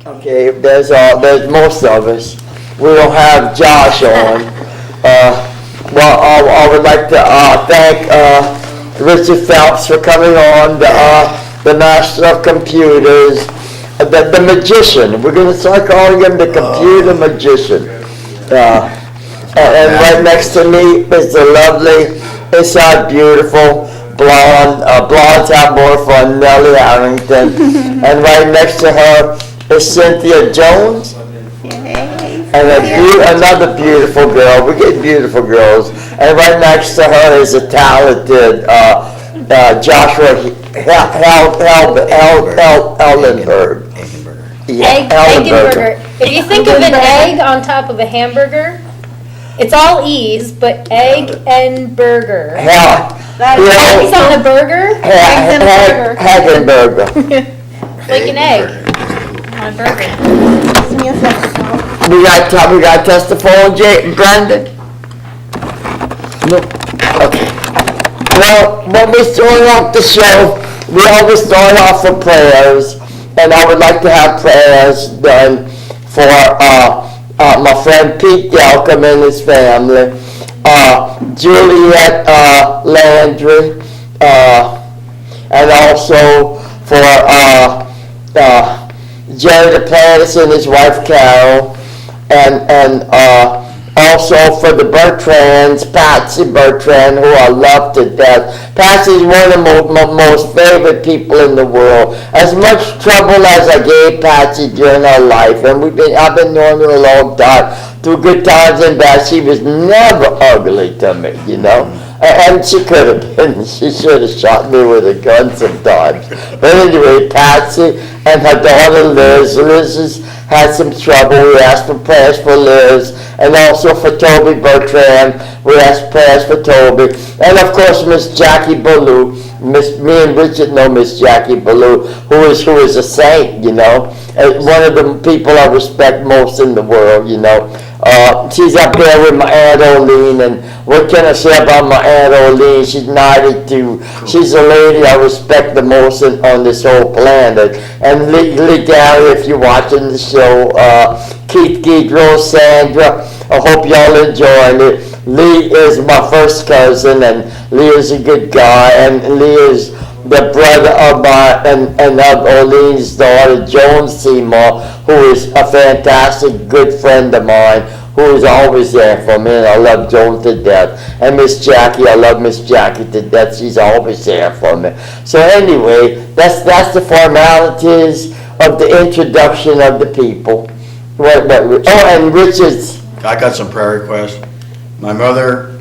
Okay, there's most of us. We don't have Josh on. Well, I would like to thank Richard Phelps for coming on, the master of computers, the magician. We're going to start calling him the computer magician. And right next to me is the lovely, inside beautiful, blondes have more fun, Nellie Harrington. And right next to her is Cynthia Jones. And another beautiful girl. We get beautiful girls. And right next to her is a talented Joshua Ellenberg. Eggenberger. If you think of an egg on top of a hamburger, it's all E's, but egg and burger. Eggs on a burger? Eggenberger. Like an egg on a burger. We got test the phone, Brandon? No. Okay. Well, when we start off the show, we always start off with prayers, and I would like to have prayers done for my friend Pete Delcom and his family, Juliet Landry, and also for Jerry DePlantis and his wife Carol, and also for the Bertrands, Patsy Bertrand, who I love to death. Patsy's one of my most favorite people in the world. As much trouble as I gave Patsy during her life, and I've been knowing her a long time, through good times and bad, she was never ugly to me, you know. And she could have been, she should have shot me with a gun sometimes. But anyway, Patsy and her daughter Liz. Liz has had some trouble. We asked for prayers for Liz. And also for Toby Bertrand. We asked prayers for Toby. And of course, Miss Jackie Ballou. Me and Richard know Miss Jackie Ballou, who is a saint, you know. One of the people I respect most in the world, you know. She's up there with my Aunt Oline, and what can I say about my Aunt Oline? She's 92. She's a lady I respect the most on this whole planet. And Lee Gary, if you're watching the show, Keith Guidro, Sandra, I hope y'all enjoying it. Lee is my first cousin, and Lee is a good guy, and Lee is the brother of and of Oline's daughter, Joan Seymour, who is a fantastic good friend of mine, who is always there for me, and I love Joan to death. And Miss Jackie, I love Miss Jackie to death. She's always there for me. So anyway, that's the formalities of the introduction of the people. And Richard's. I got some prayer requests. My mother,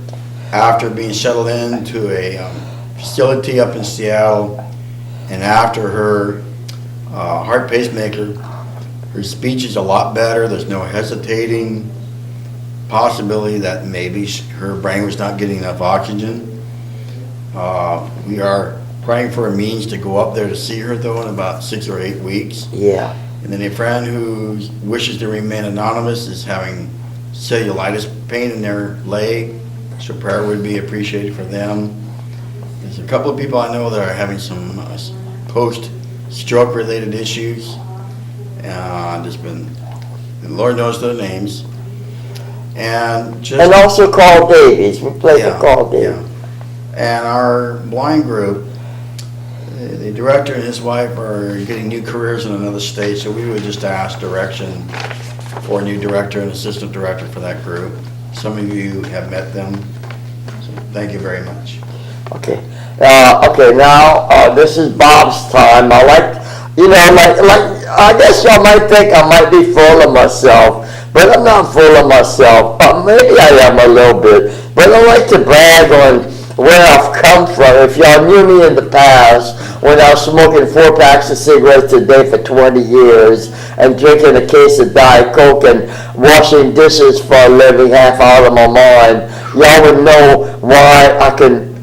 after being settled into a facility up in Seattle, and after her heart pacemaker, her speech is a lot better. There's no hesitating possibility that maybe her brain was not getting enough oxygen. We are praying for a means to go up there to see her, though, in about 6 or 8 weeks. Yeah. And then a friend who wishes to remain anonymous is having cellulitis pain in their leg, so prayer would be appreciated for them. There's a couple of people I know that are having some post-stroke related issues. Just been, the Lord knows their names. And also Carl Davies. We played for Carl Davies. Yeah. And our blind group, the director and his wife are getting new careers in another state, so we would just ask direction for a new director and assistant director for that group. Some of you have met them, so thank you very much. Okay. Okay, now this is Bob's time. I like I guess y'all might think I might be full of myself, but I'm not full of myself. Maybe I am a little bit, but I like to brag on where I've come from. If y'all knew me in the past, when I was smoking 4 packs of cigarettes a day for 20 years and drinking a case of Diet Coke and washing dishes for a living half out of my mind, y'all would know why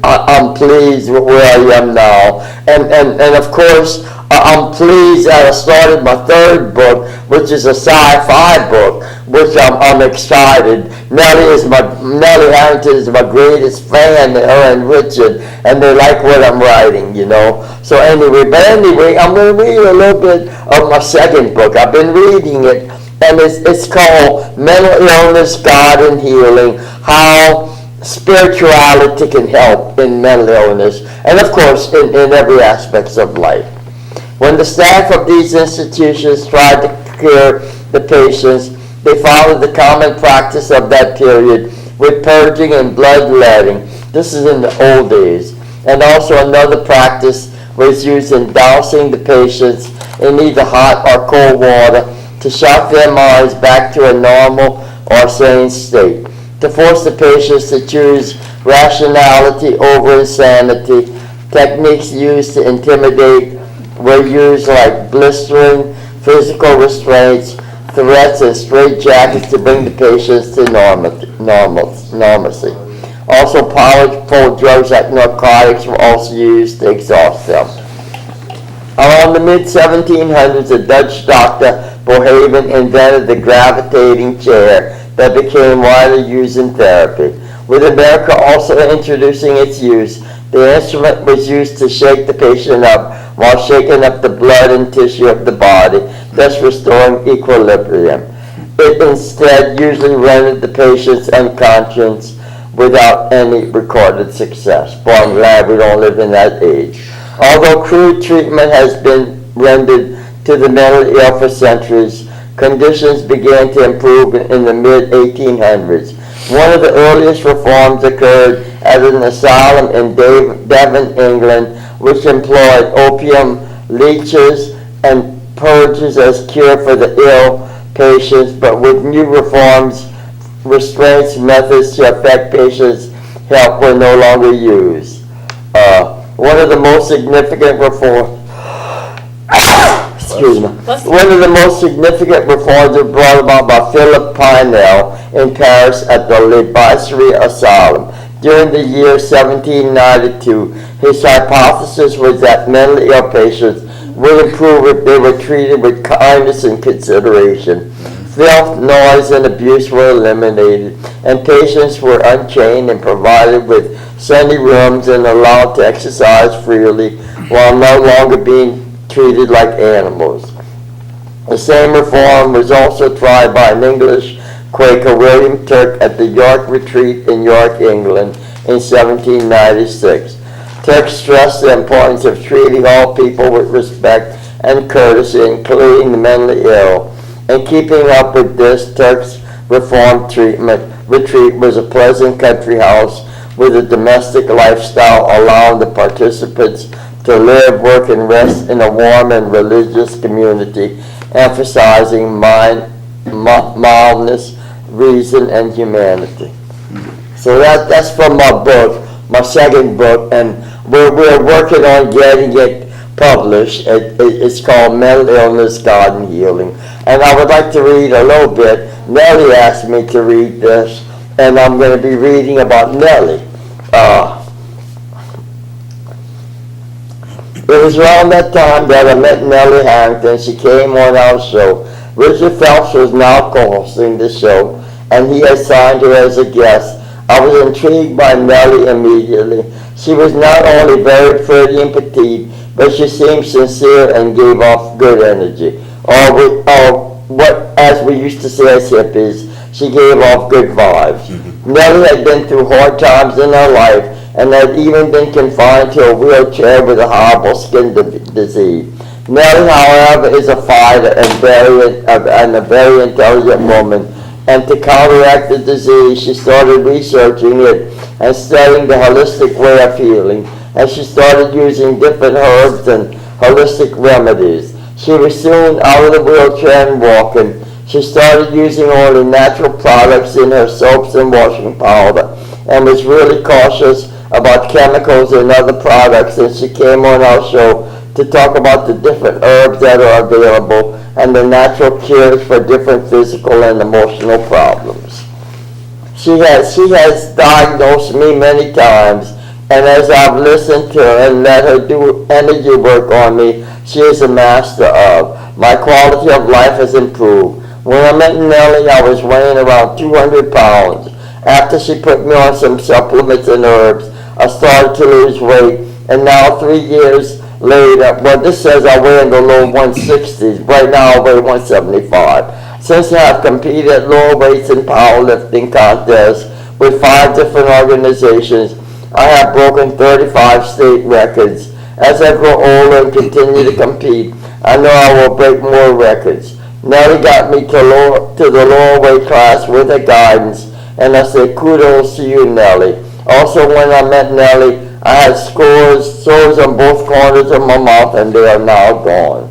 I'm pleased with where I am now. And of course, I'm pleased that I started my 3rd book, which is a sci-fi book, which I'm excited. Nellie Harrington is my greatest fan, her and Richard, and they like what I'm writing, So anyway, I'm going to read a little bit of my second book. I've been reading it, and it's called Mental Illness, God and Healing, How Spirituality Can Help in Mental Illness, and of course in every aspect of life. When the staff of these institutions tried to cure the patients, they followed the common practice of that period with purging and bloodletting. This is in the old days. And also another practice was used in dousing the patients in either hot or cold water to shock their minds back to a normal or sane state. To force the patients to choose rationality over insanity, techniques used to intimidate were used like blistering, physical restraints, threats, and straitjackets to bring the patients to normalcy. Also, powerful drugs like narcotics were also used to exhaust them. Around the mid-1700s, the Dutch doctor Boerhaave invented the gravitating chair that became widely used in therapy. With America also introducing its use, the instrument was used to shake the patient up while shaking up the blood and tissue of the body, thus restoring equilibrium. It instead usually rendered the patients unconscious without any recorded success. Boy, I'm glad we don't live in that age. Although crude treatment has been rendered to the mentally ill for centuries, conditions began to improve in the mid-1800s. One of the earliest reforms occurred at an asylum in Devon, England, which employed opium leeches and purges as cure for the ill patients, but with new reforms, restraints methods to affect patients' health were no longer used. One of the most significant reforms One of the most significant reforms was brought about by Philip Pinel in Paris at the Le Brasserie Asylum. During the year 1792, his hypothesis was that mentally ill patients would improve if they were treated with kindness and consideration. Filth, noise, and abuse were eliminated, and patients were unchained and provided with sunny rooms and allowed to exercise freely while no longer being treated like animals. The same reform was also tried by an English Quaker, William Turk, at the York Retreat in York, England in 1796. Turk stressed the importance of treating all people with respect and courtesy, including the mentally ill. In keeping up with this, Turk's reform retreat was a pleasant country house with a domestic lifestyle, allowing the participants to live, work, and rest in a warm and religious community, emphasizing mildness, reason, and humanity. So that's from my book, my second book, and we're working on getting it published. It's called Mental Illness, God and Healing. And I would like to read a little bit. Nellie asked me to read this, and I'm going to be reading about Nellie. It was around that time that I met Nellie Harrington. She came on our show. Richard Phelps was now co-hosting the show, and he assigned her as a guest. I was intrigued by Nellie immediately. She was not only very pretty and petite, but she seemed sincere and gave off good energy. As we used to say as hippies, she gave off good vibes. Nellie had been through hard times in her life and had even been confined to a wheelchair with a horrible skin disease. Nellie, however, is a fighter and a very intelligent woman. And to counteract the disease, she started researching it and studying the holistic way of healing. And she started using different herbs and holistic remedies. She was soon out of the wheelchair and walking. She started using only natural products in her soaps and washing powder, and was really cautious about chemicals and other products. And she came on our show to talk about the different herbs that are available and the natural cures for different physical and emotional problems. She has diagnosed me many times, and as I've listened to her and let her do energy work on me, she is a master of. My quality of life has improved. When I met Nellie, I was weighing around 200 pounds. After she put me on some supplements and herbs, I started to lose weight, and now 3 years later, well, this says I weigh in the low 160s. Right now I weigh 175. Since I have competed at lower weights in powerlifting contests with 5 different organizations, I have broken 35 state records. As I grow older and continue to compete, I know I will break more records. Nellie got me to the lower weight class with her guidance, and I say kudos to you, Nellie. Also, when I met Nellie, I had sores on both corners of my mouth, and they are now gone.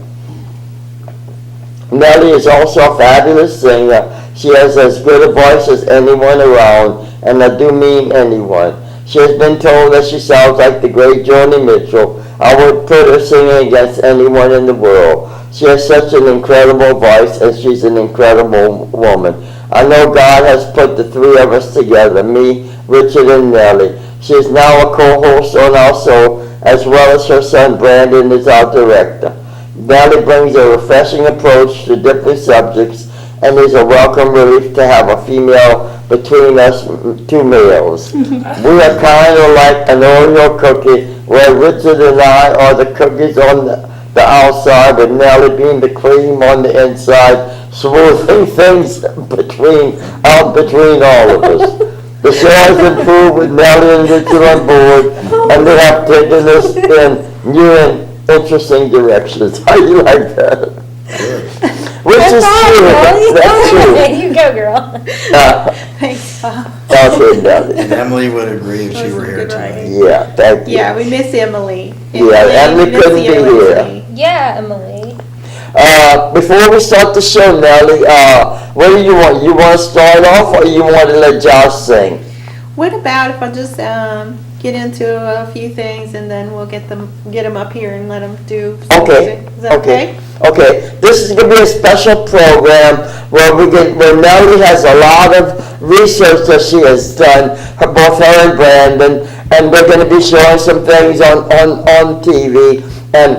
Nellie is also a fabulous singer. She has as good a voice as anyone around, and I do mean anyone. She has been told that she sounds like the great Joni Mitchell. I would put her singing against anyone in the world. She has such an incredible voice, and she's an incredible woman. I know God has put the 3 of us together, me, Richard, and Nellie. She is now a co-host on our show, as well as her son Brandon is our director. Nellie brings a refreshing approach to different subjects, and is a welcome relief to have a female between us 2 males. We are kind of like an Oreo cookie, where Richard and I are the cookies on the outside, with Nellie being the cream on the inside, smoothing things between all of us. The show has improved with Nellie and Richard on board, and they have taken us in new and interesting directions. How do you like that? Which is true. That's true. There you go, girl. Thanks, Bob. Okay, Nellie. And Emily would agree if she were here tonight. Yeah, thank you. Yeah, we miss Emily. Emily we miss couldn't the be Emily. here. Yeah, Emily. Before we start the show, Nellie, what do you want? You want to start off, or you want to let Josh sing? What about if I just get into a few things and then we'll get them up here and let them do some Okay. music? Is that okay? Okay. This is going to be a special program where where Nellie has a lot of research that she has done, both her and Brandon, and we're going to be showing some things on TV, and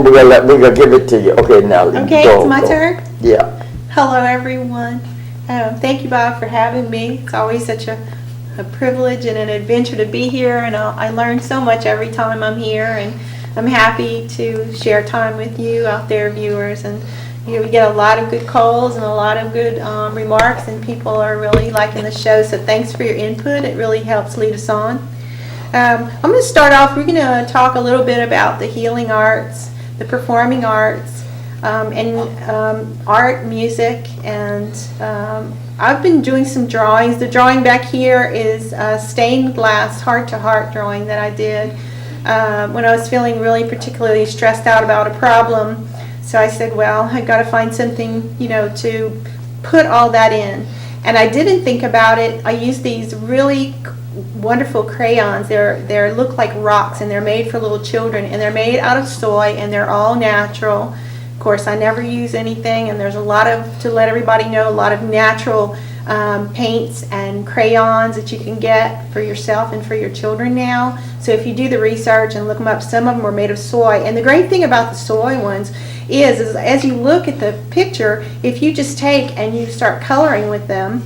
we're gonna give it to you. Okay, Nellie. Okay, go, it's my go. turn. Yeah. Hello, everyone. Thank you, Bob, for having me. It's always such a privilege and an adventure to be here, and I learn so much every time I'm here, and I'm happy to share time with you out there, viewers. And we get a lot of good calls and a lot of good remarks, and people are really liking the show, so thanks for your input. It really helps lead us on. I'm going to start off, we're going to talk a little bit about the healing arts, the performing arts, and art, music, and I've been doing some drawings. The drawing back here is a stained glass heart-to-heart drawing that I did when I was feeling really particularly stressed out about a problem. So I said, well, I've got to find something, to put all that in. And I didn't think about it. I used these really wonderful crayons. They look like rocks, and they're made for little children, and they're made out of soy, and they're all natural. Of course, I never use anything, and there's a lot of, to let everybody know, a lot of natural paints and crayons that you can get for yourself and for your children now. So if you do the research and look them up, some of them are made of soy. And the great thing about the soy ones is as you look at the picture, if you just take and you start coloring with them,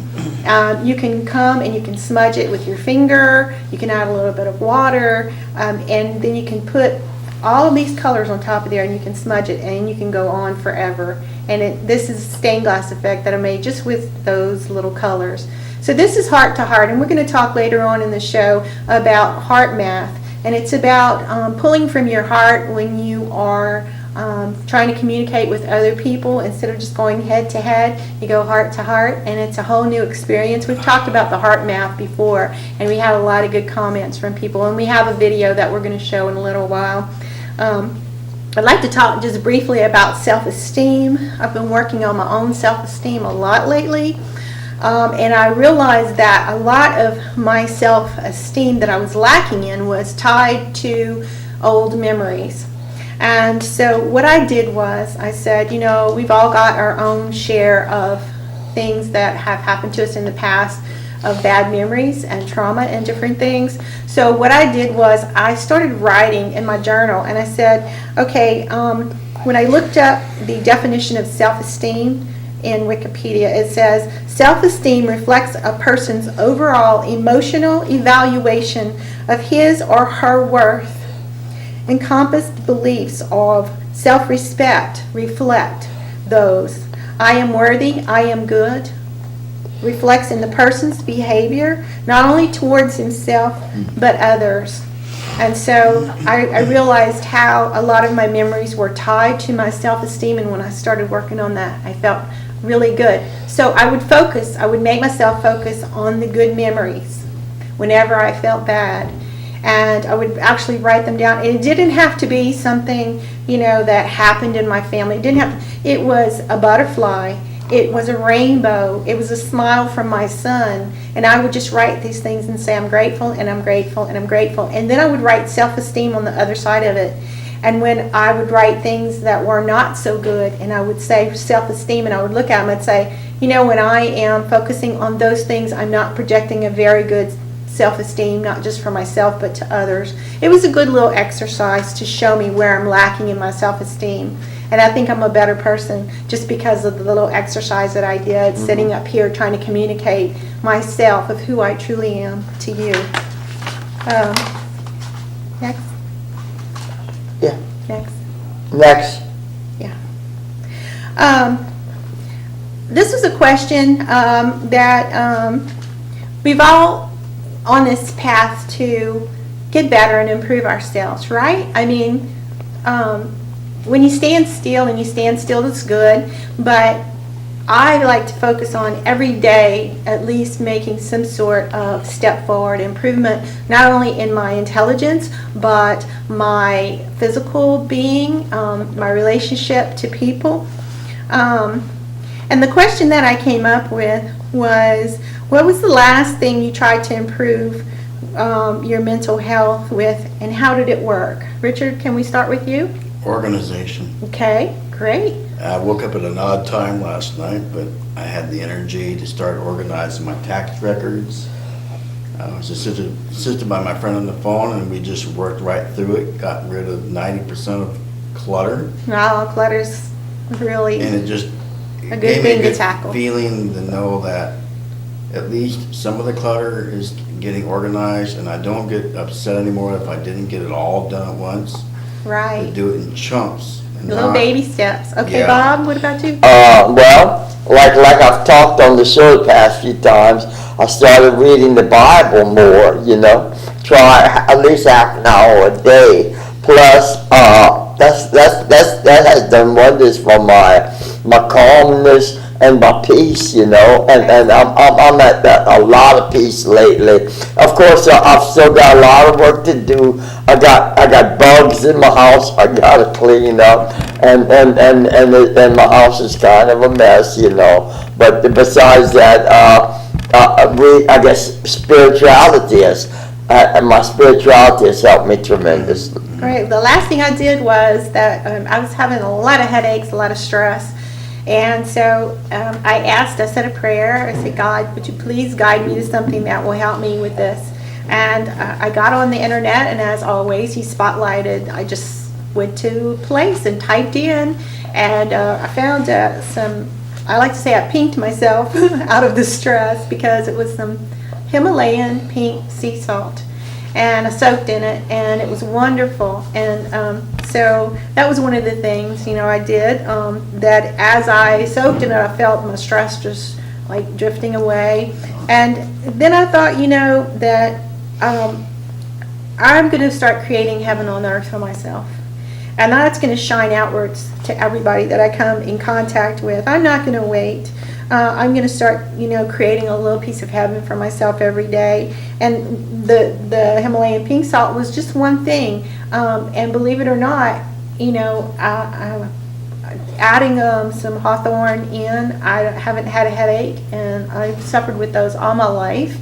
you can come and you can smudge it with your finger, you can add a little bit of water, and then you can put all of these colors on top of there, and you can smudge it, and you can go on forever. And this is a stained glass effect that I made just with those little colors. So this is Heart to Heart, and we're going to talk later on in the show about heart math. And it's about pulling from your heart when you are trying to communicate with other people. Instead of just going head to head, you go heart to heart, and it's a whole new experience. We've talked about the heart math before, and we had a lot of good comments from people, and we have a video that we're going to show in a little while. I'd like to talk just briefly about self-esteem. I've been working on my own self-esteem a lot lately, and I realized that a lot of my self-esteem that I was lacking in was tied to old memories. And so what I did was I said, we've all got our own share of things that have happened to us in the past, of bad memories and trauma and different things. So what I did was I started writing in my journal, and I said, okay, when I looked up the definition of self-esteem in Wikipedia, it says, self-esteem reflects a person's overall emotional evaluation of his or her worth. Encompassed beliefs of self-respect reflect those. I am worthy, I am good. Reflects in the person's behavior, not only towards himself, but others. And so I realized how a lot of my memories were tied to my self-esteem, and when I started working on that, I felt really good. So I would make myself focus on the good memories whenever I felt bad. And I would actually write them down. And it didn't have to be something, that happened in my family. It was a butterfly. It was a rainbow. It was a smile from my son. And I would just write these things and say, I'm grateful, and I'm grateful, and I'm grateful. And then I would write self-esteem on the other side of it. And when I would write things that were not so good, and I would say self-esteem, and I would look at them and say, when I am focusing on those things, I'm not projecting a very good self-esteem, not just for myself, but to others. It was a good little exercise to show me where I'm lacking in my self-esteem. And I think I'm a better person just because of the little exercise that I did, sitting up here trying to communicate myself of who I truly am to you. Next. Yeah. Next. Next. Yeah. This is a question that we've all on this path to get better and improve ourselves, right? I mean, when you stand still, it's good, but I like to focus on every day at least making some sort of step forward improvement, not only in my intelligence, but my physical being, my relationship to people. And the question that I came up with was, what was the last thing you tried to improve your mental health with, and how did it work? Richard, can we start with you? Organization. Okay, great. I woke up at an odd time last night, but had the energy to start organizing my tax records. I was assisted by my friend on the phone, and we just worked right through it, got rid of 90% of clutter. Wow, clutter's really And it just a good gave me thing a to good tackle. feeling to know that at least some of the clutter is getting organized, and I don't get upset anymore if I didn't get it all done at once. I Right. do it in chunks. And Little not- baby steps. Okay, Yeah. Bob, what about you? Well, like I've talked on the show the past few times, I started reading the Bible more, try at least half an hour a day. Plus, that has done wonders for my calmness and my peace, and I'm at a lot of peace lately. Of course, I've still got a lot of work to do. I got bugs in my house I gotta clean up, and my house is kind of a mess, But besides that, I guess spirituality my spirituality has helped me tremendously. Great. The last thing I did was that I was having a lot of headaches, a lot of stress. And so I said a prayer. I said, God, would you please guide me to something that will help me with this? And I got on the internet, and as always, he spotlighted. I just went to a place and typed in, and I found I like to say I pinked myself out of the stress, because it was some Himalayan pink sea salt. And I soaked in it, and it was wonderful. And so that was one of the things, I did, that as I soaked in it, I felt my stress just like drifting away. And then I thought, that I'm going to start creating heaven on earth for myself. And that's going to shine outwards to everybody that I come in contact with. I'm not going to wait. I'm going to start, creating a little piece of heaven for myself every day. And the Himalayan pink salt was just one thing. And believe it or not, adding some hawthorn in, I haven't had a headache, and I've suffered with those all my life.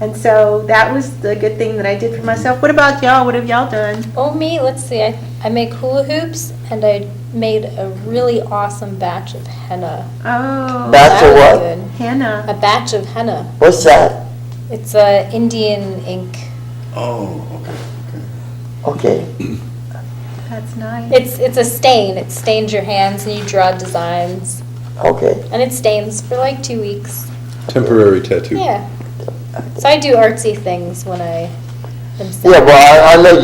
And so that was the good thing that I did for myself. What about y'all? What have y'all done? Oh, me, let's see. I make hula hoops, and I made a really awesome batch of henna. Oh, Batch of That was what? good. henna. A batch of henna. What's that? It's Indian ink. Oh, okay. Okay. That's nice. It's a stain. It stains your hands and you draw designs. Okay. And it stains for like 2 weeks. Temporary tattoo. Yeah. So I do artsy things when I am sad. Yeah, well, I know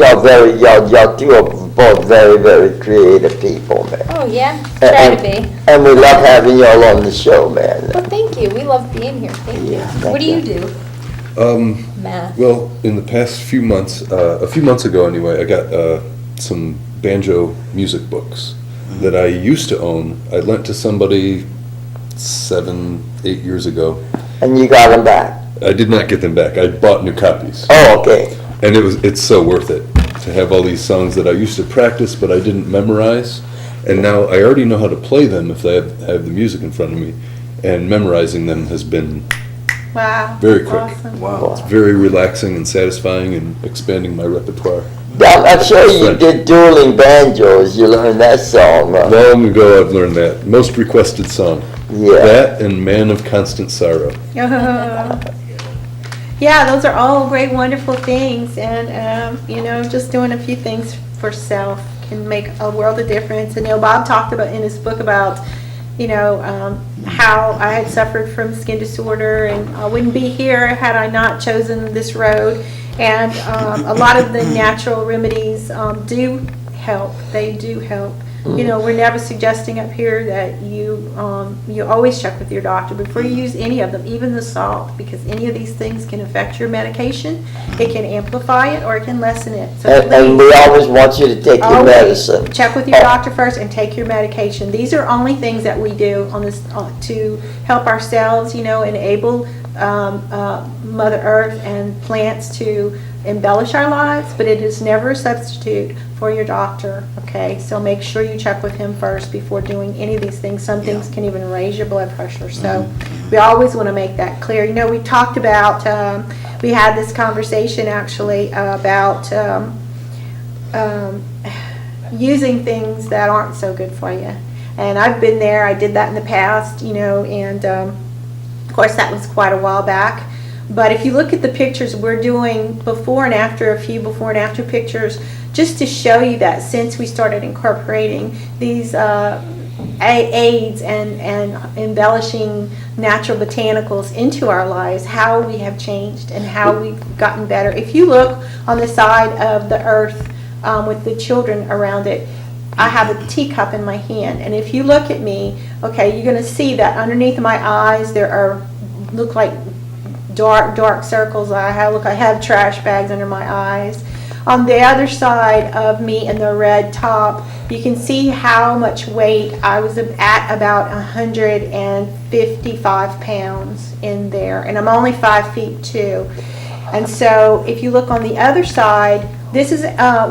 y'all two are both very, very creative people, man. Oh, yeah. Try to be. And we love having y'all on the show, man. Well, thank you. We love being here. Thank you. Yeah, thank What do you. you do? Math. Well, in the past few months, a few months ago anyway, I got some banjo music books that I used to own. I lent to somebody 7, 8 years ago. And you got them back. I did not get them back. I bought new copies. Oh, okay. And it's so worth it to have all these songs that I used to practice but I didn't memorize. And now I already know how to play them if I have the music in front of me. And memorizing them has been Wow. very that's quick. Awesome. Wow. very relaxing and satisfying and expanding my repertoire. I'm sure you French. did dueling banjos. You learned that song, huh? Long ago I've learned that. Most requested song. Yeah. That and Man of Constant Sorrow. Yeah, those are all great, wonderful things, and just doing a few things for self can make a world of difference. And Bob talked about in his book about how I had suffered from skin disorder, and I wouldn't be here had I not chosen this road. And a lot of the natural remedies do help. They do help. We're never suggesting up here that you always check with your doctor before you use any of them, even the salt, because any of these things can affect your medication. It can amplify it or it can lessen it. So And we always want you to take your always medicine. check with your doctor first and take your medication. These are only things that we do on this to help ourselves, enable Mother Earth and plants to embellish our lives, but it is never a substitute for your doctor, okay? So make sure you check with him first before doing any of these things. Some things can even raise your blood pressure, so we always want to make that clear. We talked about, we had this conversation actually about using things that aren't so good for you. And I've been there, I did that in the past, and of course that was quite a while back. But if you look at the pictures, we're doing before and after, a few before and after pictures, just to show you that since we started incorporating these aids and embellishing natural botanicals into our lives, how we have changed and how we've gotten better. If you look on the side of the earth with the children around it, I have a teacup in my hand, and if you look at me, okay, you're going to see that underneath my eyes there look like dark circles. I have trash bags under my eyes. On the other side of me in the red top, you can see how much weight I was at, about 155 pounds in there, and I'm only 5 feet 2. And so if you look on the other side, this is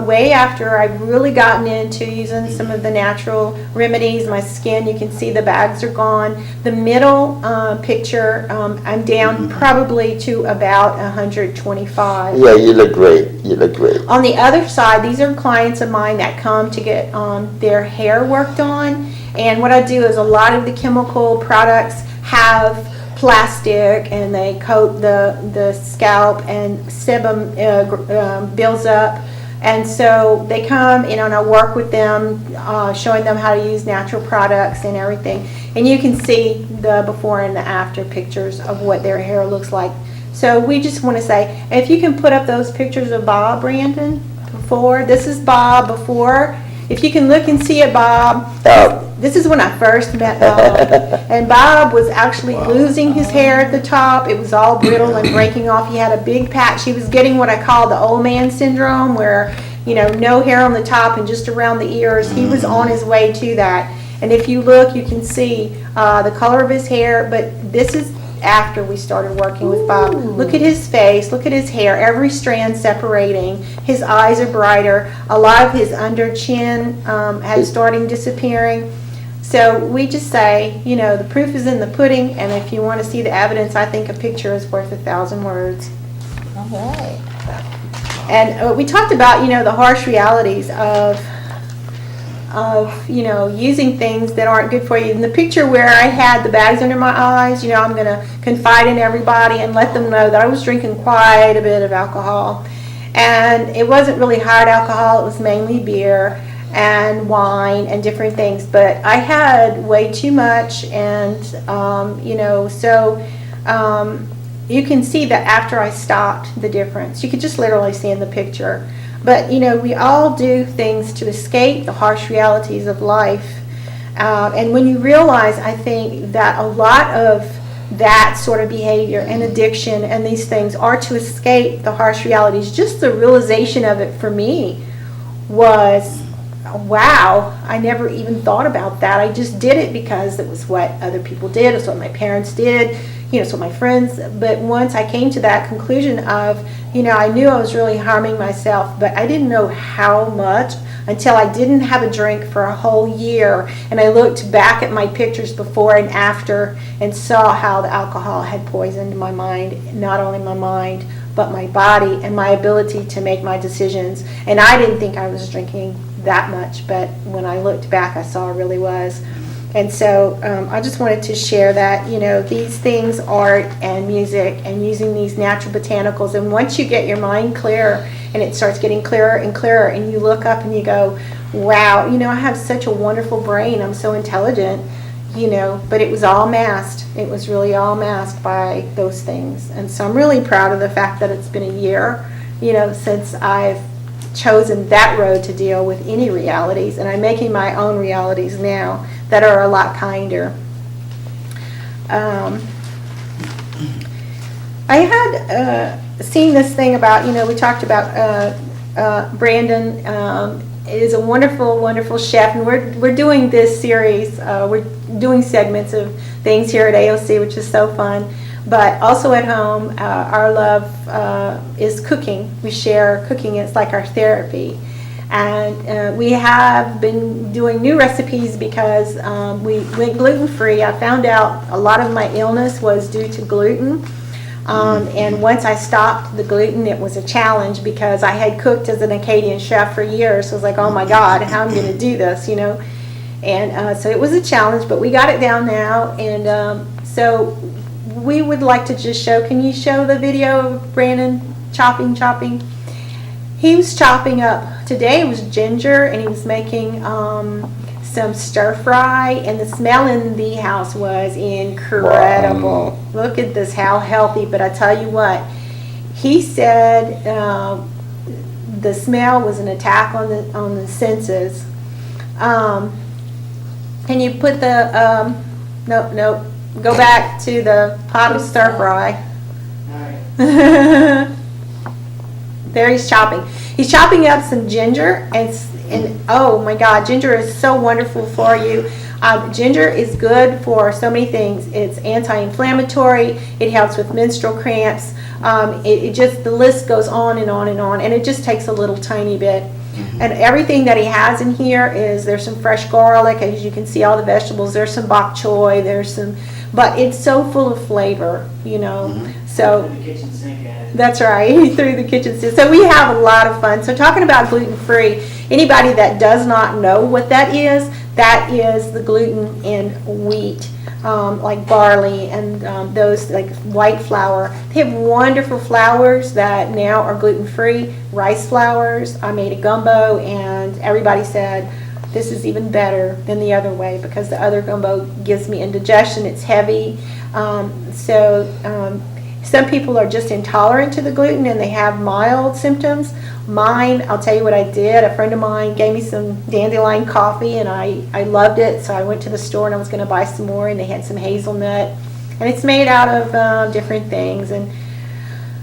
way after I've really gotten into using some of the natural remedies. My skin, you can see the bags are gone. The middle picture, I'm down probably to about 125. Yeah, you look great. You look great. On the other side, these are clients of mine that come to get their hair worked on. And what I do is a lot of the chemical products have plastic, and they coat the scalp, and sebum builds up, and so they come and I work with them, showing them how to use natural products and everything, and you can see the before and the after pictures of what their hair looks like. So we just want to say, if you can put up those pictures of Bob, Brandon, before. This is Bob before. If you can look and see it, Bob. This is when I first met Bob, and Bob was actually losing his hair at the top. It was all brittle and breaking off. He had a big patch. He was getting what I call the old man syndrome, where no hair on the top and just around the ears. He was on his way to that. And if you look, you can see the color of his hair. But this is after we started working with Bob. Look at his face, look at his hair, every strand separating. His eyes are brighter. A lot of his under chin has starting disappearing. So we just say, the proof is in the pudding, and if you want to see the evidence, I think a picture is worth 1,000 words. All right. And we talked about, the harsh realities of using things that aren't good for you. In the picture where I had the bags under my eyes, I'm going to confide in everybody and let them know that I was drinking quite a bit of alcohol. And it wasn't really hard alcohol, it was mainly beer. and wine and different things. But I had way too much, and you can see that after I stopped, the difference. You could just literally see in the picture. But we all do things to escape the harsh realities of life. And when you realize, I think that a lot of that sort of behavior and addiction and these things are to escape the harsh realities. Just the realization of it for me was, wow, I never even thought about that. I just did it because it was what other people did. It was what my parents did. It's what my friends. But once I came to that conclusion of, I knew I was really harming myself, but I didn't know how much until I didn't have a drink for a whole year. And I looked back at my pictures before and after and saw how the alcohol had poisoned my mind, not only my mind, but my body and my ability to make my decisions. And I didn't think I was drinking that much, but when I looked back, I saw it really was. And so I just wanted to share that, these things, art and music and using these natural botanicals. And once you get your mind clear and it starts getting clearer and clearer and you look up and you go, wow, I have such a wonderful brain. I'm so intelligent, but it was all masked. It was really all masked by those things. And so I'm really proud of the fact that it's been a year, since I've chosen that road to deal with any realities. And I'm making my own realities now that are a lot kinder. I had seen this thing about, we talked about Brandon is a wonderful, wonderful chef, and we're doing this series. We're doing segments of things here at AOC, which is so fun. But also at home, our love is cooking. We share cooking. It's like our therapy. And we have been doing new recipes because we went gluten-free. I found out a lot of my illness was due to gluten. And once I stopped the gluten, it was a challenge because I had cooked as an Acadian chef for years. So I was like, oh my God, how am I going to do this, And so it was a challenge, but we got it down now. And so we would like to just show, can you show the video of Brandon chopping? He was chopping up, today it was ginger, and he was making some stir fry, and the smell in the house was incredible. Wow. Look at this, how healthy. But I tell you what, he said the smell was an attack on the senses. Can you put the, no, go back to the pot of stir fry. There he's chopping. He's chopping up some ginger, and oh my God, ginger is so wonderful for you. Ginger is good for so many things. It's anti-inflammatory. It helps with menstrual cramps. It just, the list goes on and on and on, and it just takes a little tiny bit. And everything that he has in here is, there's some fresh garlic, as you can see, all the vegetables. There's some bok choy. There's some, but it's so full of flavor, So the kitchen sink at it. That's right. He threw the kitchen sink. So we have a lot of fun. So talking about gluten-free, anybody that does not know what that is the gluten in wheat, like barley and those like white flour. They have wonderful flours that now are gluten-free. Rice flours. I made a gumbo, and everybody said this is even better than the other way because the other gumbo gives me indigestion. It's heavy. Some people are just intolerant to the gluten and they have mild symptoms. Mine, I'll tell you what I did. A friend of mine gave me some dandelion coffee, and I loved it. So I went to the store and I was going to buy some more, and they had some hazelnut. And it's made out of different things. And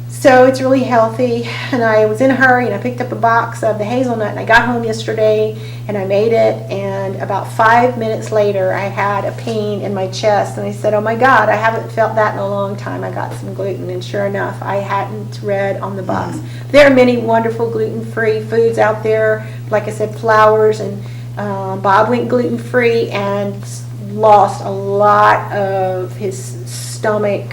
so it's really healthy. And I was in a hurry, and I picked up a box of the hazelnut, and I got home yesterday and I made it. And about 5 minutes later, I had a pain in my chest. And I said, oh my God, I haven't felt that in a long time. I got some gluten. And sure enough, I hadn't read on the box. There are many wonderful gluten-free foods out there. Like I said, flours. And Bob went gluten-free and lost a lot of his stomach,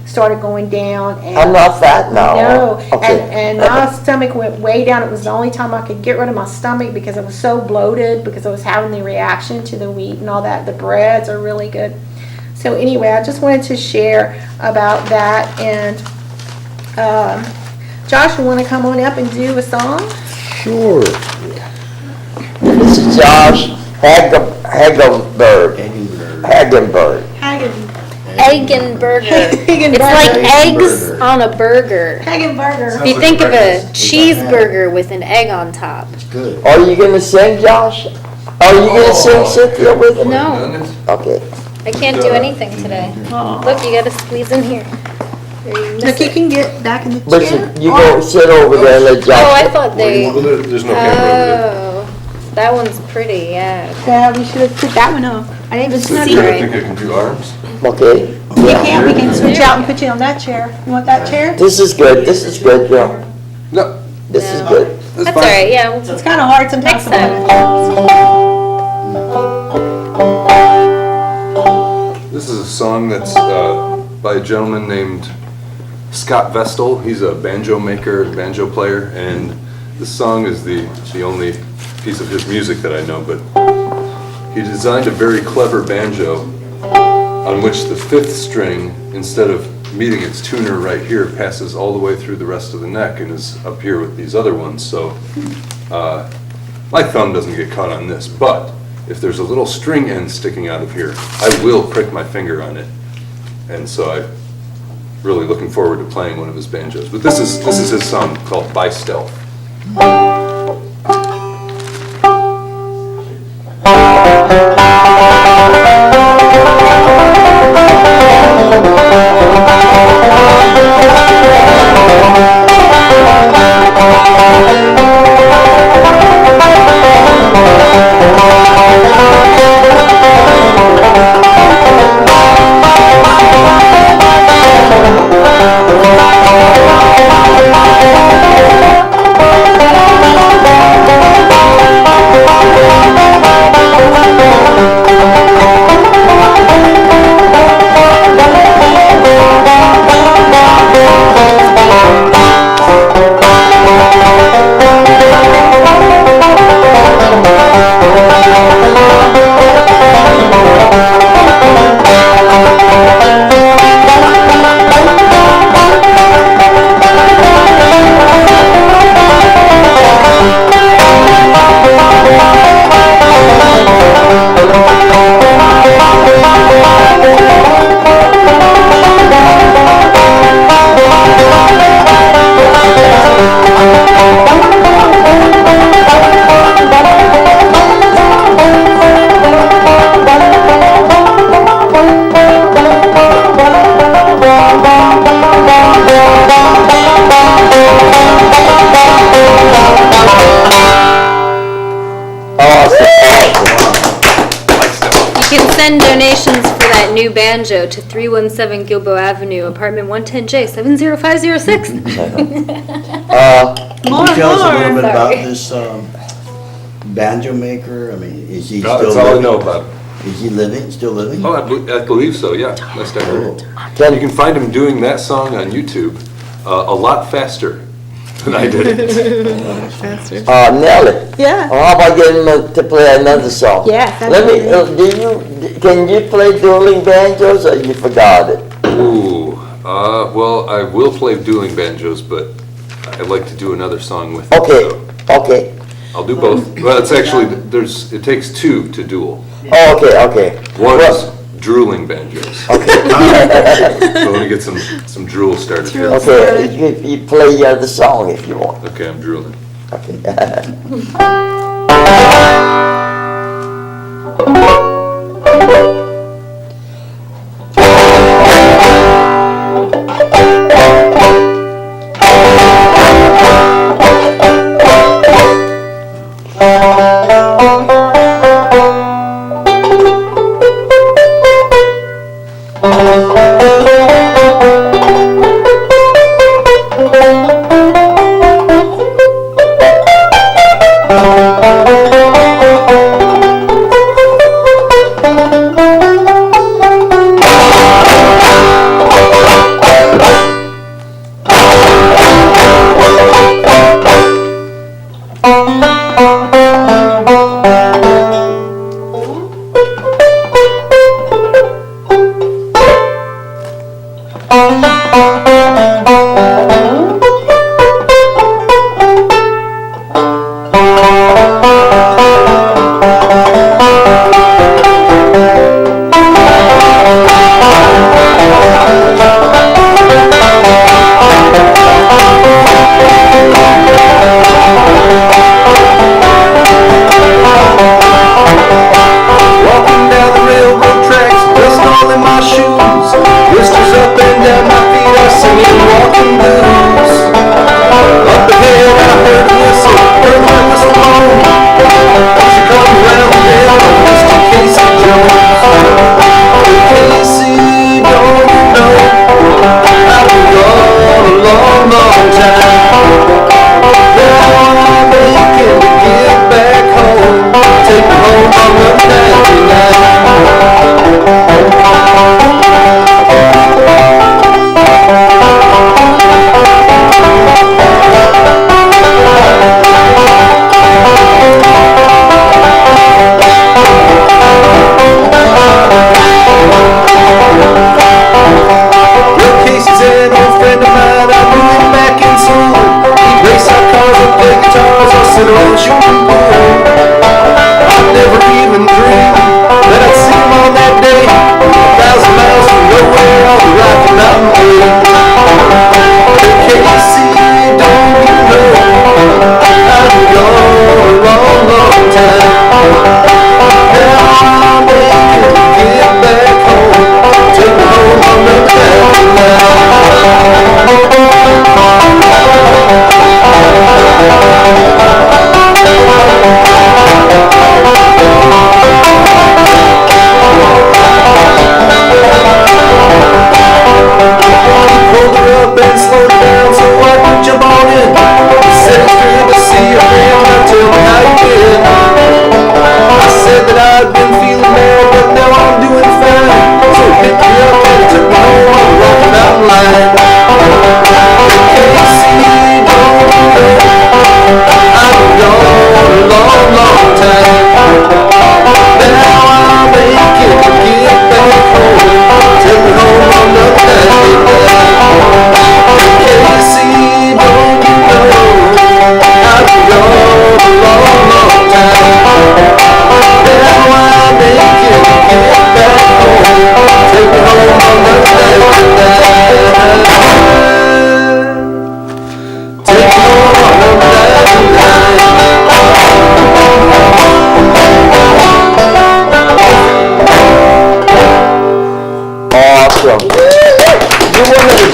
started going down. And I'm not fat now. No, Okay. and my stomach went way down. It was the only time I could get rid of my stomach because I was so bloated because I was having the reaction to the wheat and all that. The breads are really good. So anyway, I just wanted to share about that. And Josh, you want to come on up and do a song? Sure. Josh Hagenberg. Hagenberg. Eggenburger. It's like eggs on a burger. Hagenburger. If you think of a cheeseburger with an egg on top. Good. Are you gonna sing, Josh? Are you gonna sing, Cynthia, with him? No, Okay. I can't do anything today. Look, you gotta squeeze in here. There, you miss Look, you it. can get back in the chair. Listen, you go sit over there and let Oh, I Josh. thought they, There's no camera over there. oh, that one's pretty, yeah. Yeah, we should have put that one off. I didn't even So see you Right. it. think I can do arms? Okay. You Yeah. can't, we can switch out and put you on that chair. You want that chair? This is good. This is good, Joe. No, This is No. good. That's all right, yeah. we'll- It's kind of hard sometimes. Next time. This is a song that's by a gentleman named Scott Vestal. He's a banjo maker, banjo player, and this song is the only piece of his music that I know, but he designed a very clever banjo on which the fifth string, instead of meeting its tuner right here, passes all the way through the rest of the neck and is up here with these other ones. So my thumb doesn't get caught on this, but if there's a little string end sticking out of here, I will prick my finger on it. And so I'm really looking forward to playing one of his banjos. But this is his song called By Stealth. You can send donations for that new banjo to 317 Gilboa Avenue, apartment 110J, 70506. Can you tell us a little bit about Sorry. this banjo maker? I mean, is he That's still all I living? know about. Is he living, still living? Oh, I believe so, yeah. Last I heard. Can You can find him doing that song on YouTube a lot faster than I did it. Nellie, Yeah. how about getting him to play another song? Yes, Let me, absolutely. can you play dueling banjos or you forgot it? Ooh, well, I will play dueling banjos, but I'd like to do another song with it. Okay, so okay. I'll do both. Well, it's actually, it takes two to duel. Oh, okay. One Well, is drooling banjos. So I want to get some drool started here. Okay, you play the song if you want. Okay, I'm drooling. Okay.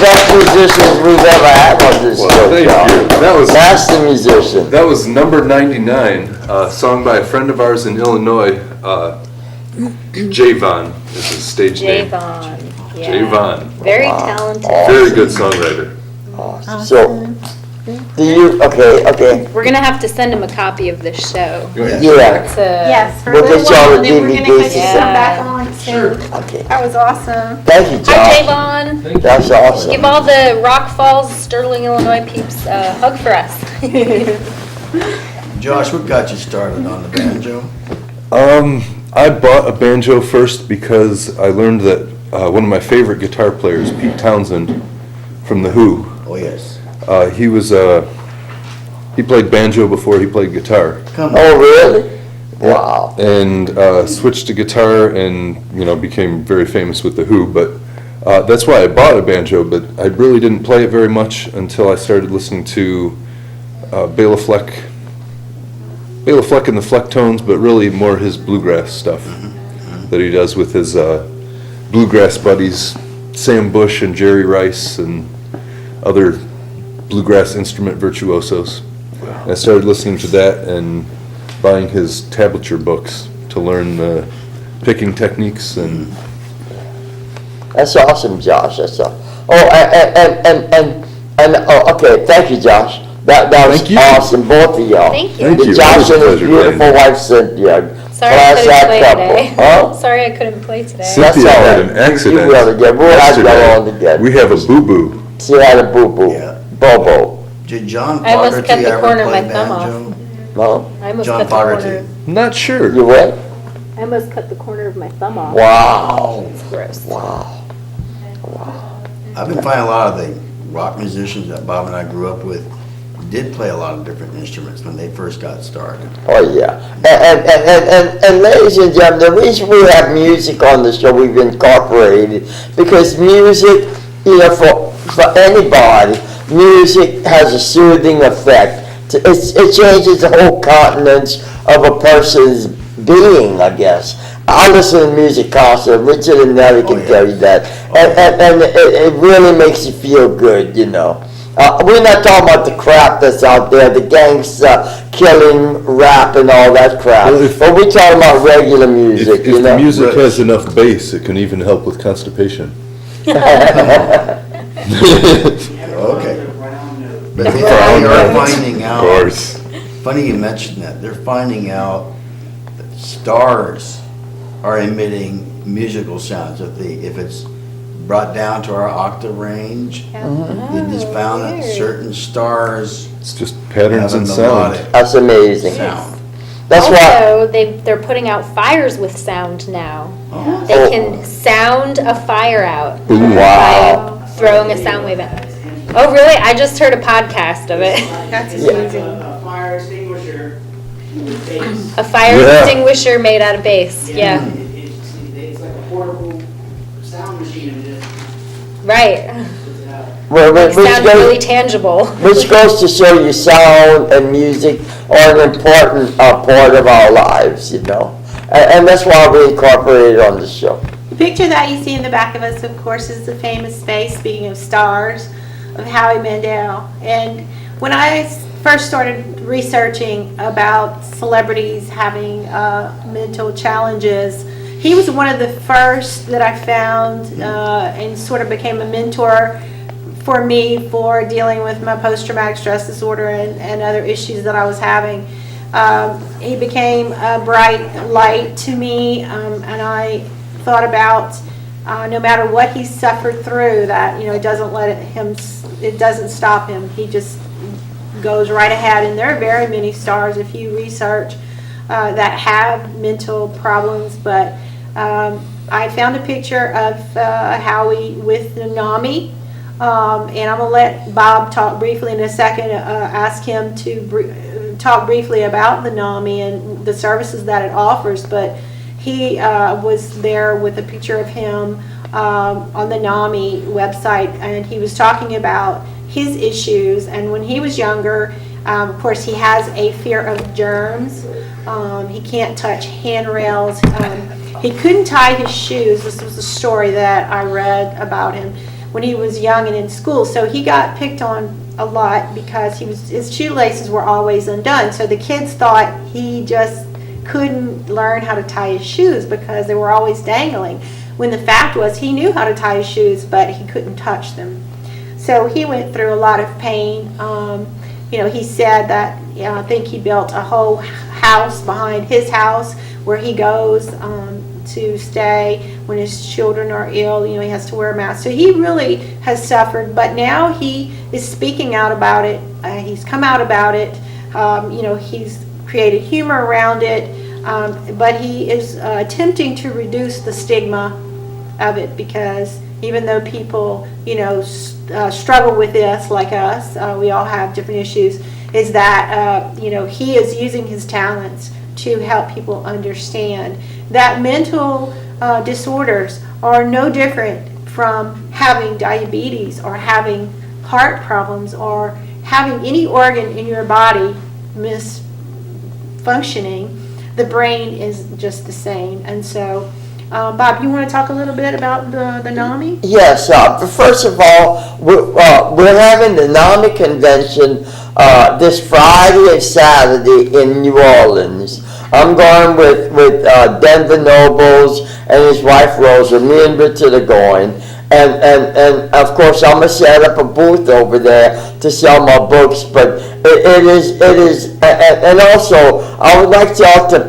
best musicians we've ever had on this Well, show, thank John. you. That was Master musician. That was number 99, sung by a friend of ours in Illinois, Javon is his stage name. Javon. Yeah. Javon. Very talented. Very good songwriter. So, do you, okay. We're gonna have to send him a copy of this show. Yeah, To, Yes, for a We'll little get y'all while, a and then we're gonna DVD cut you set. some back on soon. okay. That was awesome. Thank you, Hi, John. Javon. That's awesome. Give all the Rock Falls, Sterling, Illinois peeps a hug for us. Josh, what got you started on the banjo? I bought a banjo first because I learned that one of my favorite guitar players, Pete Townsend, from The Who, Oh, yes. he played banjo before he played guitar. Come on. Oh, really? Wow. And switched to guitar and, became very famous with The Who. But that's why I bought a banjo, but I really didn't play it very much until I started listening to Bela Fleck and the Flecktones, but really more his bluegrass stuff that he does with his bluegrass buddies, Sam Bush and Jerry Rice and other bluegrass instrument virtuosos. I started listening to that and buying his tablature books to learn picking techniques and. That's awesome, Josh. That's awesome. Oh, okay. Thank you, Josh. That was Thank you. awesome, both of y'all. Thank you. Thank you. Josh and his Always a pleasure, beautiful wife Cynthia. Sorry I Class couldn't act play couple. today. Huh? Sorry I couldn't play today. That's Cynthia all had right. an accident You will again. We'll have to go on yesterday. together. We have a boo-boo. She had a boo-boo. Yeah. Bobo. Did John I almost Fogerty cut the ever corner of play my thumb off. banjo? No? I almost John cut the Fogerty. corner. Not sure. You what? I almost cut the corner of my thumb off. Wow. It's gross. Wow. I've been finding a lot of the rock musicians that Bob and I grew up with did play a lot of different instruments when they first got started. Oh, yeah. And ladies and gentlemen, the reason we have music on the show, we've incorporated, because music, for anybody, music has a soothing effect. It changes the whole countenance of a person's being, I guess. I listen to music constantly. Richard and Nellie can tell you that. And it really makes you feel good, We're not talking about the crap that's out there, the gangsta killing, rap, and all that crap. Well, But we're talking about regular music, If the music has enough bass, it can even help with constipation. Okay. But they are finding out. Of course. Funny you mentioned that. They're finding out that stars are emitting musical sounds. If it's brought down to our octave range, they just found that certain stars It's just patterns have a and sound. melodic That's amazing. sound. That's why. Also, they're putting out fires with sound now. Oh. They can sound a fire out Wow. by throwing a sound wave at it. Oh, really? I just heard a podcast of it. That's amazing. A fire extinguisher with bass. A fire Yeah. extinguisher made out of bass. Yeah. It's like a portable sound machine and just Right. puts it out. Well, It sounds really tangible. which goes to show you sound and music are an important part of our lives, And that's why we incorporate it on the show. The picture that you see in the back of us, of course, is the famous space, speaking of stars, of Howie Mandel. And when I first started researching about celebrities having mental challenges, he was one of the first that I found and sort of became a mentor for me for dealing with my post-traumatic stress disorder and other issues that I was having. He became a bright light to me, and I thought about no matter what he suffered through, that it doesn't stop him. He just goes right ahead, and there are very many stars if you research that have mental problems. But I found a picture of Howie with Nami. And I'm going to let Bob talk briefly in a second, ask him to talk briefly about the NAMI and the services that it offers, but he was there with a picture of him on the NAMI website, and he was talking about his issues. And when he was younger, of course, he has a fear of germs. He can't touch handrails. He couldn't tie his shoes. This was a story that I read about him. when he was young and in school. So he got picked on a lot because his shoelaces were always undone. So the kids thought he just couldn't learn how to tie his shoes because they were always dangling. When the fact was he knew how to tie his shoes, but he couldn't touch them. So he went through a lot of pain. He said that I think he built a whole house behind his house where he goes to stay when his children are ill. He has to wear a mask. So he really has suffered, but now he is speaking out about it. He's come out about it. He's created humor around it, but he is attempting to reduce the stigma of it, because even though people, struggle with this like us, we all have different issues, is that, he is using his talents to help people understand that mental disorders are no different from having diabetes or having heart problems or having any organ in your body misfunctioning. The brain is just the same. And so, Bob, you want to talk a little bit about the NAMI? Yes, first of all, we're having the NAMI convention this Friday and Saturday in New Orleans. I'm going with Denver Nobles and his wife Rosa. Me and Richard are going. And of course I'm gonna set up a booth over there to sell my books, but it is, and also I would like y'all to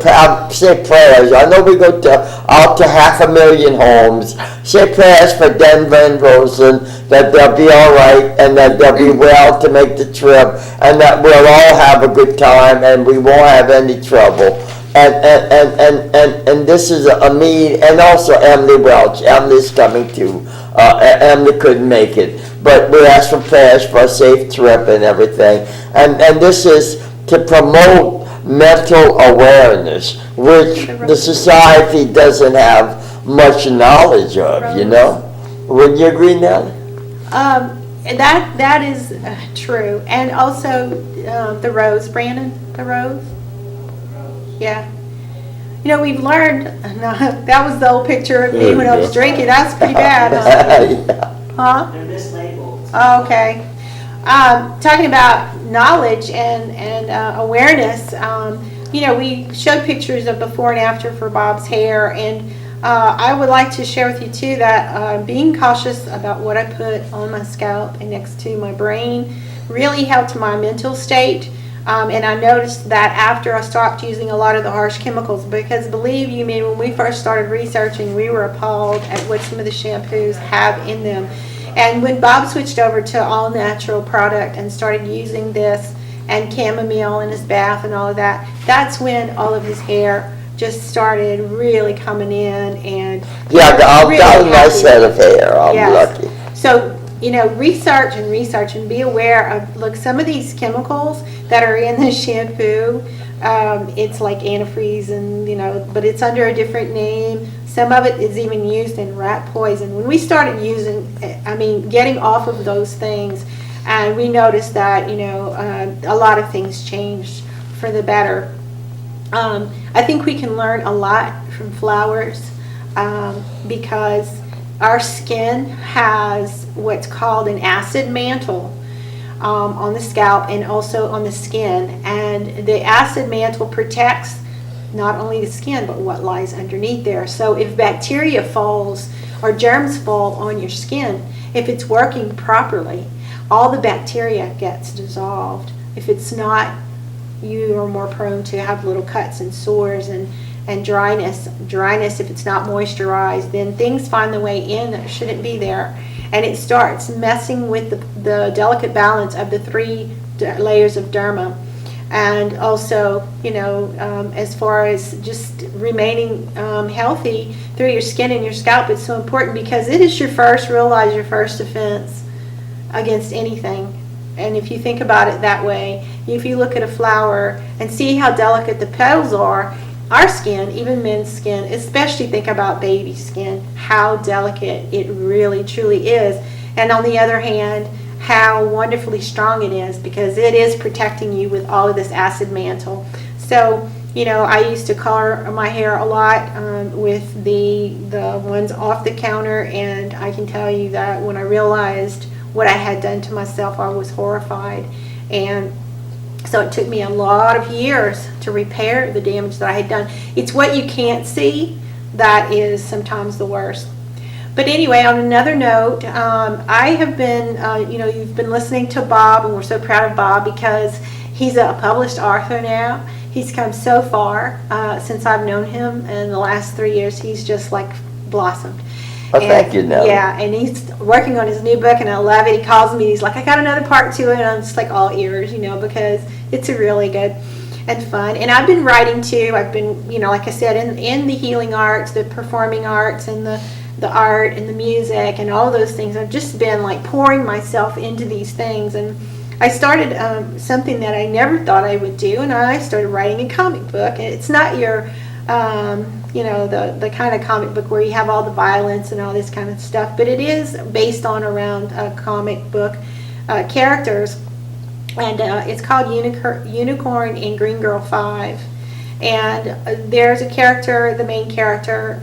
say prayers. I know we go out to 500,000 homes. Say prayers for Denver and Roseland, that they'll be all right and that they'll be well to make the trip, and that we'll all have a good time and we won't have any trouble. And this is a meeting, and also Emily Welch. Emily's coming too. Emily couldn't make it, but we asked for prayers for a safe trip and everything. And this is to promote mental awareness, which the society doesn't have much knowledge of. Wouldn't you agree, Nellie? That is true. And also the rose, Brandon, the rose. Yeah. We've learned, that was the old picture of me when I was drinking. That's pretty bad. Huh? They're mislabeled. Oh, okay. Talking about knowledge and awareness, we showed pictures of before and after for Bob's hair, and I would like to share with you too that being cautious about what I put on my scalp and next to my brain really helped my mental state. And I noticed that after I stopped using a lot of the harsh chemicals, because believe you me, when we first started researching, we were appalled at what some of the shampoos have in them. And when Bob switched over to all natural product and started using this and chamomile in his bath and all of that, that's when all of his hair just started really coming in. And I've really got a nice happy. head of hair. I'm Yes. lucky. So, research and be aware of, look, some of these chemicals that are in the shampoo, it's like antifreeze and, but it's under a different name. Some of it is even used in rat poison. When we started getting off of those things, and we noticed that, a lot of things changed for the better. I think we can learn a lot from flowers because our skin has what's called an acid mantle on the scalp and also on the skin. And the acid mantle protects not only the skin, but what lies underneath there. So if bacteria falls or germs fall on your skin, if it's working properly, all the bacteria gets dissolved. If it's not, you are more prone to have little cuts and sores and dryness. If it's not moisturized, then things find the way in that shouldn't be there, and it starts messing with the delicate balance of the 3 layers of derma. And also, as far as just remaining healthy through your skin and your scalp, it's so important because it is your first defense against anything. And if you think about it that way, if you look at a flower and see how delicate the petals are, our skin, even men's skin, especially think about baby skin, how delicate it really truly is. And on the other hand, how wonderfully strong it is because it is protecting you with all of this acid mantle. So I used to color my hair a lot with the ones off the counter, and I can tell you that when I realized what I had done to myself, I was horrified. And so it took me a lot of years to repair the damage that I had done. It's what you can't see that is sometimes the worst. But anyway, on another note, I have been, you've been listening to Bob, and we're so proud of Bob because he's a published author now. He's come so far since I've known him. In the last 3 years, he's just like blossomed. Well, thank you, Nellie. Yeah, and he's working on his new book, and I love it. He calls me, he's like, I got another part to it, and I'm just like all ears, because it's a really good and fun. And I've been writing too. I've been, like I said, in the healing arts, the performing arts, and the art and the music and all those things. I've just been like pouring myself into these things, and I started something that I never thought I would do, and I started writing a comic book. And it's not your the kind of comic book where you have all the violence and all this kind of stuff, but it is based around comic book characters, and it's called Unicorn in Green Girl 5. And there's a character, the main character,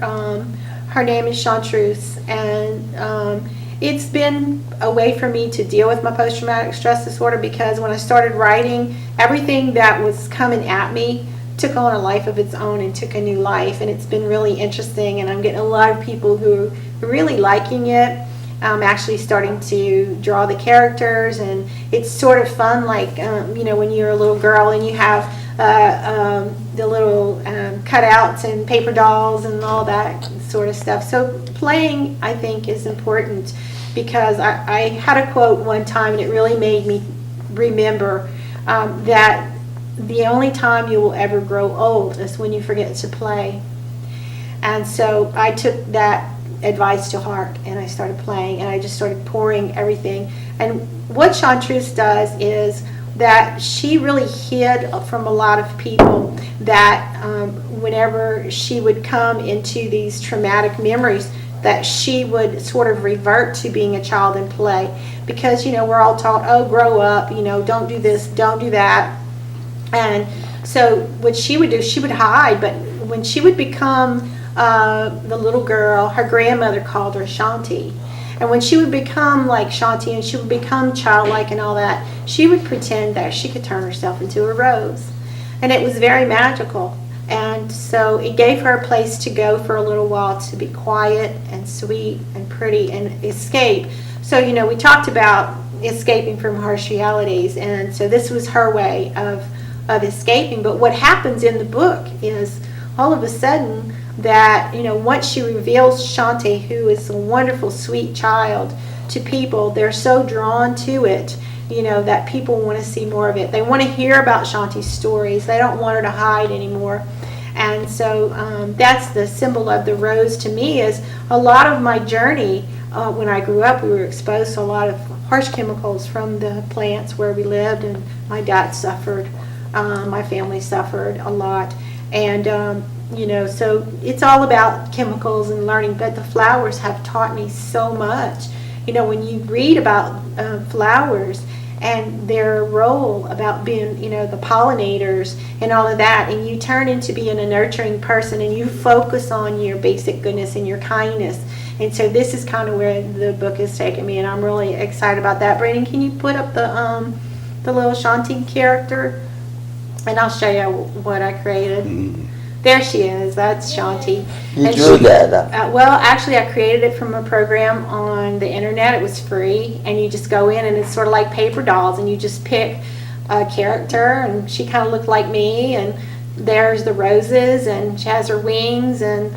her name is Chantruse, and it's been a way for me to deal with my post-traumatic stress disorder, because when I started writing, everything that was coming at me took on a life of its own and took a new life, and it's been really interesting, and I'm getting a lot of people who are really liking it. I'm actually starting to draw the characters, and it's sort of fun, like when you're a little girl and you have the little cutouts and paper dolls and all that sort of stuff. So playing, I think, is important, because I had a quote one time, and it really made me remember that the only time you will ever grow old is when you forget to play. And so I took that advice to heart, and I started playing, and I just started pouring everything. And what Chantruse does is that she really hid from a lot of people that whenever she would come into these traumatic memories, that she would sort of revert to being a child and play, because we're all taught, oh, grow up, don't do this, don't do that. And so what she would do, she would hide, but when she would become the little girl, her grandmother called her Shanti. And when she would become like Shanti, and she would become childlike and all that, she would pretend that she could turn herself into a rose. And it was very magical. And so it gave her a place to go for a little while, to be quiet and sweet and pretty and escape. So, we talked about escaping from harsh realities, and so this was her way of escaping. But what happens in the book is all of a sudden that, once she reveals Shanti, who is a wonderful, sweet child, to people, they're so drawn to it, that people want to see more of it. They want to hear about Shanti's stories. They don't want her to hide anymore. And so that's the symbol of the rose to me. Is a lot of my journey, when I grew up, we were exposed to a lot of harsh chemicals from the plants where we lived, and my dad suffered. My family suffered a lot, and so it's all about chemicals and learning. But the flowers have taught me so much. When you read about flowers and their role about being, the pollinators and all of that, and you turn into being a nurturing person, and you focus on your basic goodness and your kindness. And so this is kind of where the book has taken me, and I'm really excited about that. Brandon, can you put up the little Shanti character? And I'll show you what I created. There she is. That's Shanti. You drew that. Well, actually, I created it from a program on the internet. It was free, and you just go in, and it's sort of like paper dolls, and you just pick a character, and she kind of looked like me, and there's the roses, and she has her wings, and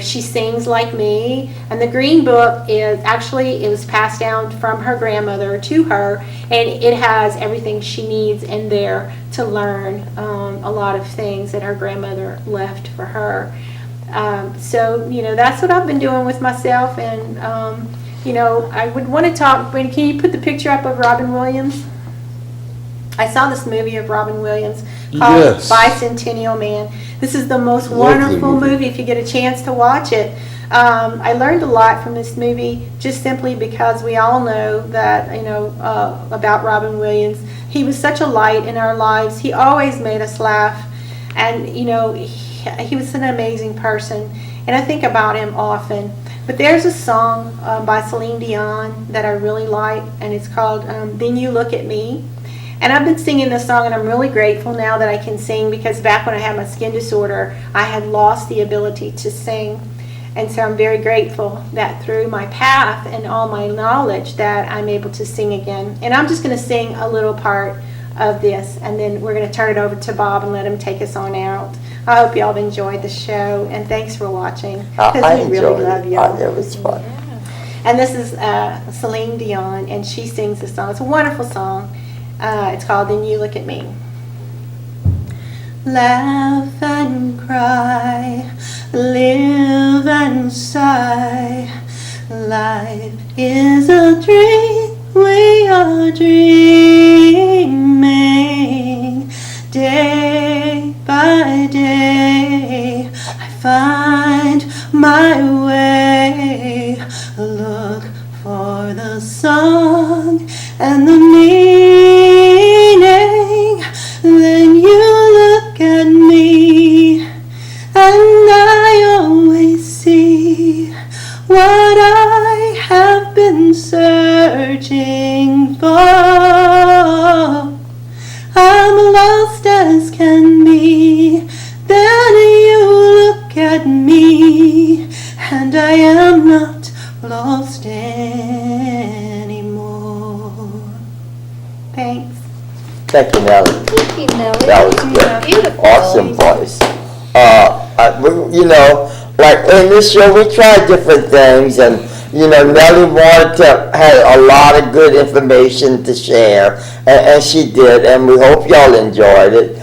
she sings like me. And the green book is actually, it was passed down from her grandmother to her, and it has everything she needs in there to learn a lot of things that her grandmother left for her. So that's what I've been doing with myself. And I would want to talk. Can you put the picture up of Robin Williams? I saw this movie of Robin Williams called Yes. Bicentennial Man. This is the most Lovely wonderful movie. movie if you get a chance to watch it. I learned a lot from this movie, just simply because we all know that, about Robin Williams. He was such a light in our lives. He always made us laugh. And, you know, he was an amazing person, and I think about him often. But there's a song by Celine Dion that I really like, and it's called Then You Look at Me. And I've been singing this song, and I'm really grateful now that I can sing, because back when I had my skin disorder, I had lost the ability to sing. And so I'm very grateful that through my path and all my knowledge that I'm able to sing again. And I'm just going to sing a little part of this, and then we're going to turn it over to Bob and let him take us on out. I hope y'all have enjoyed the show, and thanks for watching, because I we really enjoyed love it. y'all. It was fun. And this is Celine Dion, and she sings this song. It's a wonderful song. It's called Then You Look at Me. Laugh and cry, live and sigh. Life is a dream we are dreaming. Day by day, I find my way. Look for the song and the meaning. Then you look at me, and I always see what I have been searching for. I'm lost as can be. Then you look at me, and I am not lost anymore. Thanks. Thank you, Nellie. Thank you, Nellie. That was good. Beautiful. Awesome voice. You know, like in this show, we try different things, and you know, Nellie wanted to had a lot of good information to share, and she did, and we hope y'all enjoyed it.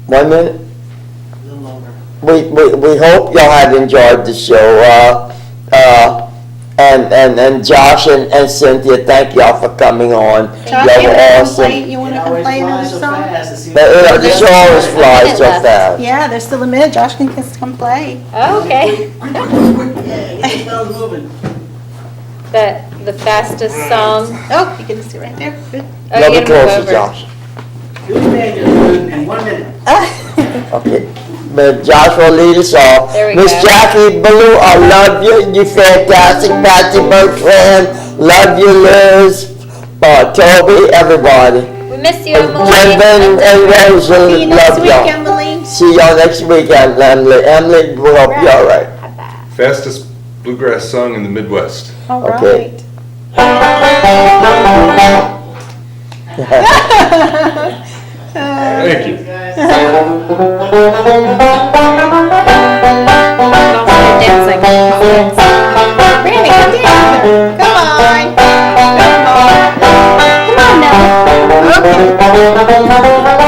1 minute. A little longer. We hope y'all have enjoyed the show. And Josh and Cynthia, thank y'all for coming on. Josh, Y'all you were wanna awesome. play- you want to play another song? But the show always flies so fast. Yeah, there's still a minute. Josh can come play. Okay. Get those moving. The fastest song. Oh, you can sit right there. Good. Oh, Love you it gotta move closer, over. Josh. Do the banjo in 1 minute. Okay, but Josh will lead us off. There we Miss go. Jackie Ballou, I love you. You fantastic. Patsy Bertrand, love you, Liz. Toby, everybody. We miss you, And Emily. Jen and Rachel, See you next love week, y'all. Emily. See y'all next weekend, Emily. Emily, we hope you're all right. Fastest bluegrass song in the Midwest. All Okay. right. Thank you. Dancing. Randy, come together. Come on. Come on. Come on now. Okay.